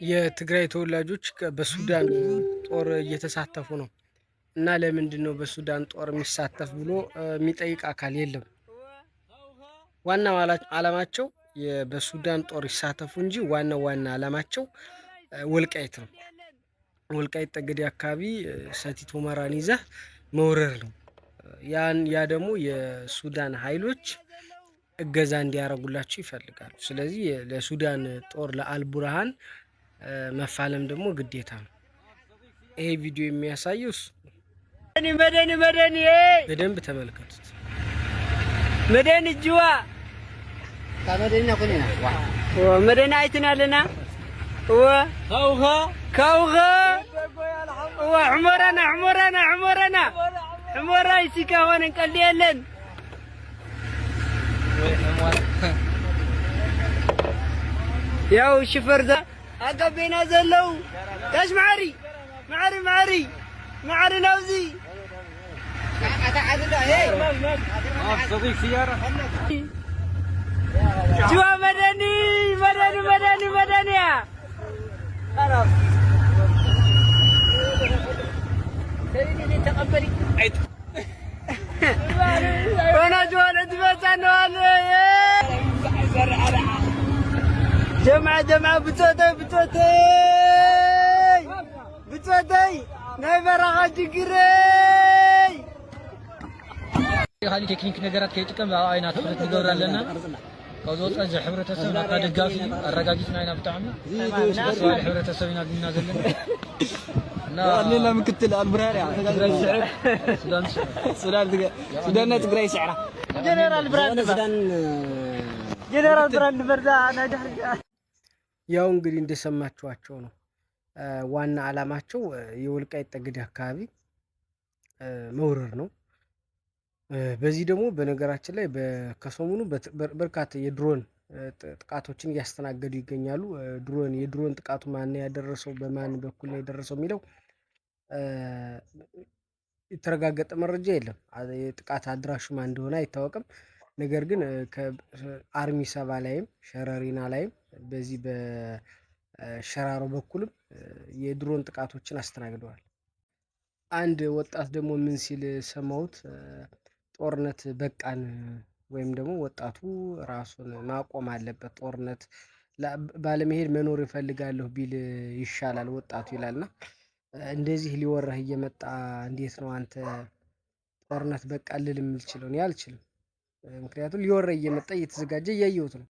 የትግራይ ተወላጆች በሱዳን ጦር እየተሳተፉ ነው እና ለምንድነው በሱዳን ጦር የሚሳተፍ ብሎ የሚጠይቅ አካል የለም። ዋናው ዓላማቸው በሱዳን ጦር ይሳተፉ እንጂ ዋና ዓላማቸው ወልቃይት ነው። ወልቃይት ጠገዴ አካባቢ ሰቲት ሁመራን ይዘህ መውረር ነው። ያ ደግሞ የሱዳን ኃይሎች እገዛ እንዲያደርጉላቸው ይፈልጋሉ። ስለዚህ ለሱዳን ጦር ለአልቡርሃን መፋለም ደግሞ ግዴታ ነው። ይሄ ቪዲዮ የሚያሳየው መደኒ በደንብ ተመልከቱት። መደኒ ጅዋ ታመደና ኮኒና መደኒ አይተናልና ከውኸ عمرنا عمرنا يسيك هون نقلي يلن ياو شفر ذا أقبينا زلو كاش معري نوزي صديق سيارة جوا مدني يا خلاص تقبلي وانا جوانا تبسانو جمعة بتوتي ناي برا جيري هذه تكنيك نجارات كيتكم عينا تفرت نجورالنا كوزوت أنزل حبرتسب ناقا دقافي الرقاقيتنا عينا بتاعنا سؤال حبرتسبنا قلنا زلنا لا مكتل البراري تقراي سعر سودان تقراي سعره جنرال براند بردا انا دحرجا ያው እንግዲህ እንደሰማችኋቸው ነው። ዋና ዓላማቸው የወልቃይት ጠገዴ አካባቢ መውረር ነው። በዚህ ደግሞ በነገራችን ላይ ከሰሞኑ በርካታ የድሮን ጥቃቶችን እያስተናገዱ ይገኛሉ። የድሮን ጥቃቱ ማን ያደረሰው በማን በኩል ነው የደረሰው የሚለው የተረጋገጠ መረጃ የለም። የጥቃት አድራሹ ማን እንደሆነ አይታወቅም። ነገር ግን ከአርሚ ሰባ ላይም ሸረሪና ላይም በዚህ በሸራሮ በኩልም የድሮን ጥቃቶችን አስተናግደዋል። አንድ ወጣት ደግሞ ምን ሲል ሰማሁት፣ ጦርነት በቃን ወይም ደግሞ ወጣቱ ራሱን ማቆም አለበት፣ ጦርነት ባለመሄድ መኖር ይፈልጋለሁ ቢል ይሻላል ወጣቱ ይላልና እንደዚህ ሊወራህ እየመጣ እንዴት ነው አንተ ጦርነት በቃ ልል የምልችለው? እኔ አልችልም። ምክንያቱም ሊወራህ እየመጣ እየተዘጋጀ እያየሁት ነው።